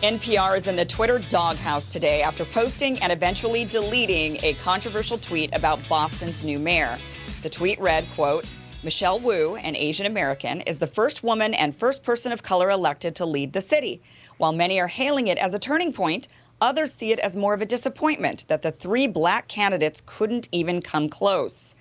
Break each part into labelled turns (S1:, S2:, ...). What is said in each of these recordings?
S1: NPR is in the Twitter doghouse today after posting and eventually deleting a controversial tweet about Boston's new mayor. The tweet read, quote, Michelle Wu, an Asian American, is the first woman and first person of color elected to lead the city. While many are hailing it as a turning point, others see it as more of a disappointment that the three black candidates couldn't even come close.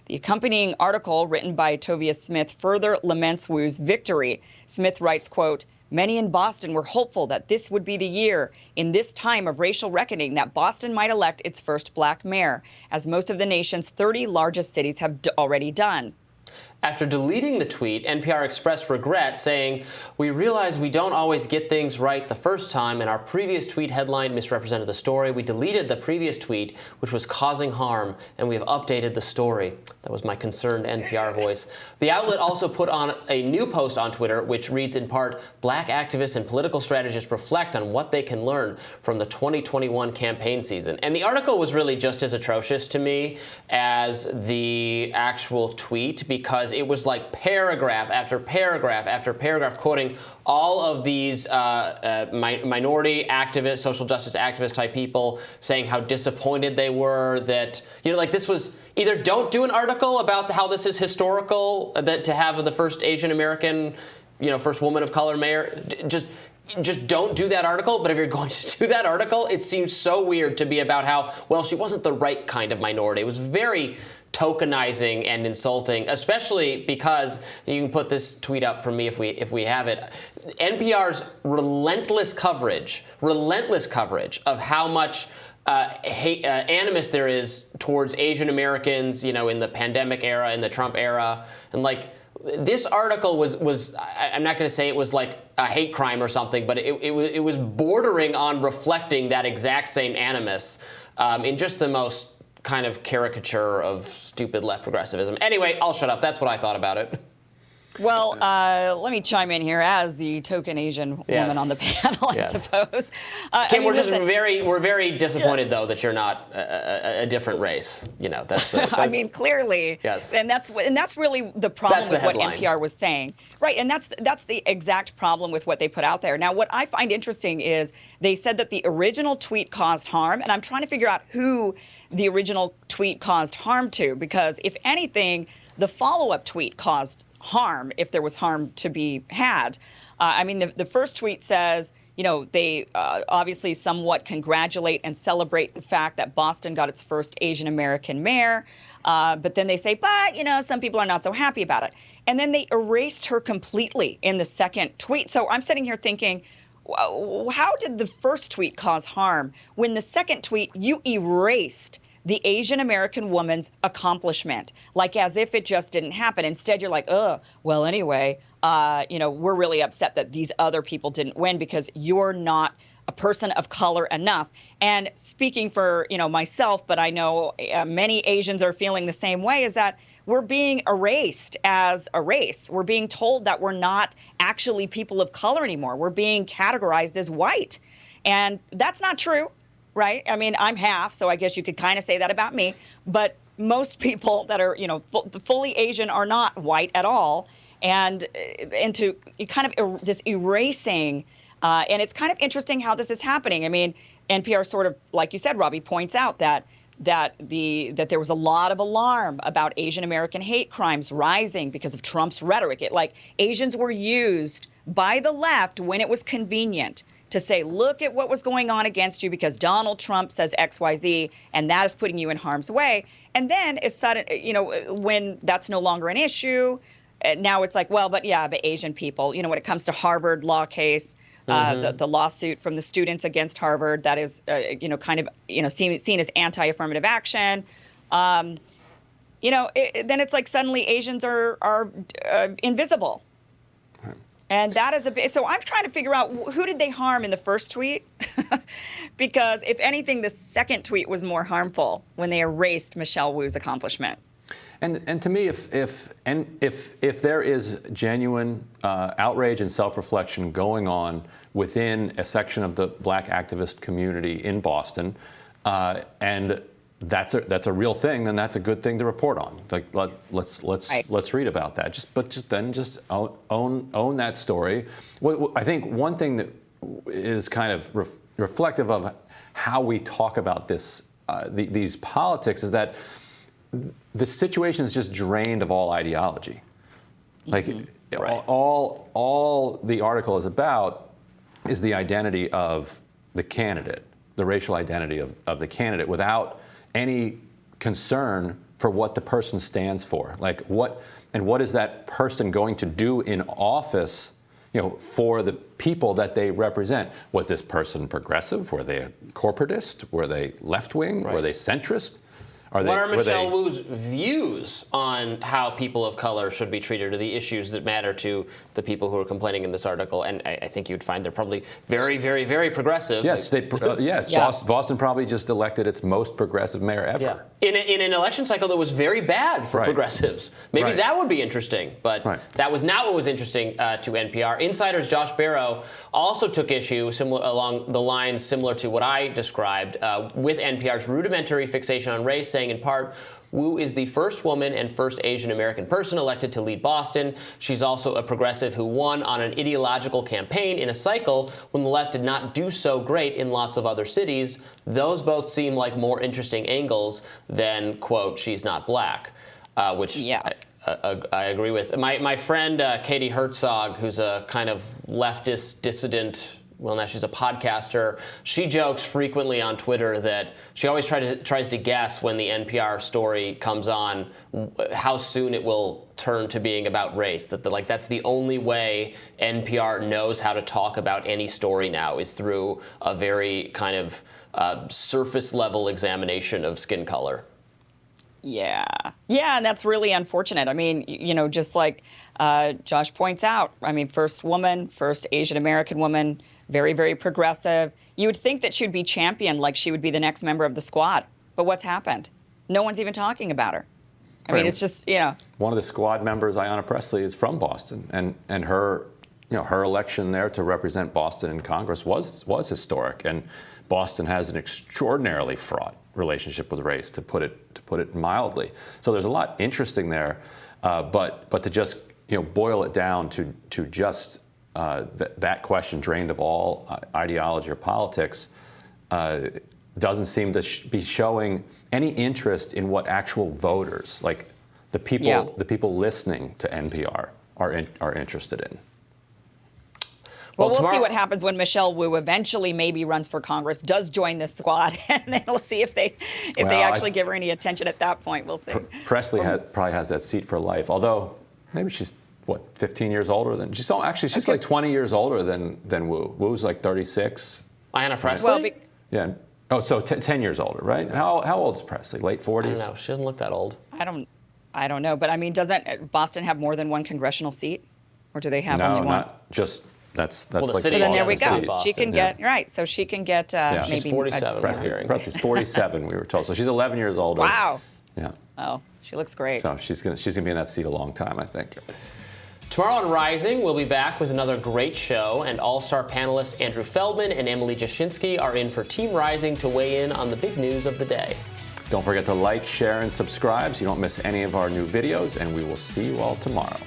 S1: The accompanying article, written by Tovia Smith, further laments Wu's victory. Smith writes, quote, many in Boston were hopeful that this would be the year, in this time of racial reckoning, that Boston might elect its first black mayor, as most of the nation's 30 largest cities have already done.
S2: After deleting the tweet, NPR expressed regret, saying, we realize we don't always get things right the first time, and our previous tweet headline misrepresented the story. We deleted the previous tweet, which was causing harm, and we have updated the story. That was my concerned NPR voice. The outlet also put on a new post on Twitter, which reads in part, black activists and political strategists reflect on what they can learn from the 2021 campaign season. And the article was really just as atrocious to me as the actual tweet, because it was like paragraph after paragraph after paragraph quoting all of these minority activists, social justice activist type people saying how disappointed they were that, like this was either don't do an article about how this is historical, that to have the first Asian American, first woman of color mayor, just don't do that article. But if you're going to do that article, it seems so weird to be about how, well, she wasn't the right kind of minority. It was very tokenizing and insulting, especially because you can put this tweet up for me if we have it. NPR's relentless coverage of how much hate, animus there is towards Asian Americans, in the pandemic era, in the Trump era, and like this article was I'm not going to say it was like a hate crime or something, but it was bordering on reflecting that exact same animus in just the most kind of caricature of stupid left progressivism. Anyway, I'll shut up. That's what I thought about it.
S1: Well, let me chime in here as the token Asian woman on the panel, I suppose.
S2: Kim, we're very disappointed though that you're not a different race. That's
S1: I mean, clearly,
S2: yes.
S1: And that's really the problem with what NPR was saying, right? And that's the exact problem with what they put out there. Now, what I find interesting is they said that the original tweet caused harm, and I'm trying to figure out who the original tweet caused harm to, because if anything, the follow-up tweet caused harm, if there was harm to be had. I mean, the first tweet says, they obviously somewhat congratulate and celebrate the fact that Boston got its first Asian American mayor. But then they say, but, some people are not so happy about it. And then they erased her completely in the second tweet. So I'm sitting here thinking, how did the first tweet cause harm when the second tweet you erased the Asian American woman's accomplishment, like as if it just didn't happen? Instead, you're like, well, anyway, we're really upset that these other people didn't win because you're not a person of color enough. And speaking for, myself, but I know many Asians are feeling the same way, is that we're being erased as a race. We're being told that we're not actually people of color anymore. We're being categorized as white. And that's not true, right? I mean, I'm half, so I guess you could kind of say that about me. But most people that are, fully Asian are not white at all. And to kind of this erasing, and it's kind of interesting how this is happening. I mean, NPR sort of, like you said, Robby, points out that there was a lot of alarm about Asian American hate crimes rising because of Trump's rhetoric. Asians were used by the left when it was convenient to say, look at what was going on against you because Donald Trump says XYZ, and that is putting you in harm's way. And then it's sudden, when that's no longer an issue, now it's like, well, but Asian people, when it comes to Harvard law case, the lawsuit from the students against Harvard that is, seen as anti-affirmative action. Then it's like suddenly Asians are invisible. And that is so I'm trying to figure out who did they harm in the first tweet? Because if anything, the second tweet was more harmful when they erased Michelle Wu's accomplishment.
S3: And to me, if there is genuine outrage and self-reflection going on within a section of the black activist community in Boston, and that's a real thing, then that's a good thing to report on. Let's read about that. Just own that story. I think one thing that is kind of reflective of how we talk about this, these politics, is that the situation is just drained of all ideology. Like
S2: Right.
S3: all the article is about is the identity of the candidate, the racial identity of the candidate, without any concern for what the person stands for. Like what is that person going to do in office, for the people that they represent? Was this person progressive? Were they a corporatist? Were they left-wing?
S2: Right.
S3: Were they centrist?
S2: What are Michelle Wu's views on how people of color should be treated, or the issues that matter to the people who are complaining in this article? And I think you'd find they're probably very, very, very progressive.
S3: Yes, Boston probably just elected its most progressive mayor ever.
S2: Yeah. In an election cycle that was very bad for progressives. Maybe that would be interesting, but that was not what was interesting to NPR. Insider's Josh Barrow also took issue along the lines similar to what I described with NPR's rudimentary fixation on race, saying in part, Wu is the first woman and first Asian American person elected to lead Boston. She's also a progressive who won on an ideological campaign in a cycle when the left did not do so great in lots of other cities. Those both seem like more interesting angles than, quote, she's not black, which I agree with. My friend Katie Herzog, who's a kind of leftist dissident, well, now she's a podcaster. She jokes frequently on Twitter that she always tries to guess when the NPR story comes on how soon it will turn to being about race. That's the only way NPR knows how to talk about any story now, is through a very kind of surface level examination of skin color.
S1: Yeah, and that's really unfortunate. I mean, just like Josh points out, I mean, first woman, first Asian American woman, very, very progressive. You would think that she'd be championed, like she would be the next member of the squad. But what's happened? No one's even talking about her. I mean, it's just,
S3: One of the squad members, Ayanna Pressley, is from Boston, and her, her election there to represent Boston in Congress was historic. And Boston has an extraordinarily fraught relationship with race, to put it mildly. So there's a lot interesting there, but to just boil it down to just that question, drained of all ideology or politics, doesn't seem to be showing any interest in what actual voters, like the people listening to NPR, are interested in.
S1: Well, we'll see what happens when Michelle Wu eventually maybe runs for Congress, does join this squad, and then we'll see if they actually give her any attention at that point. We'll see.
S3: Presley probably has that seat for life, although maybe she's 15 years older than she's like 20 years older than Wu. Wu's like 36.
S2: Ayanna Presley?
S3: Yeah. Oh, so 10 years older, right? How old's Presley? Late 40s?
S2: I don't know. She doesn't look that old.
S1: I don't know, but I mean, doesn't Boston have more than one congressional seat, or do they have only one?
S3: No, not just. That's
S2: the
S3: like.
S1: So then there we go.
S2: Boston.
S1: She can get So she can get maybe.
S2: She's 47.
S3: Presley's 47. We were told, so she's 11 years older.
S1: Wow.
S3: Yeah.
S1: Oh, she looks great.
S3: So she's gonna be in that seat a long time, I think.
S2: Tomorrow on Rising, we'll be back with another great show, and all-star panelists Andrew Feldman and Emily Jashinsky are in for Team Rising to weigh in on the big news of the day.
S3: Don't forget to like, share, and subscribe so you don't miss any of our new videos, and we will see you all tomorrow.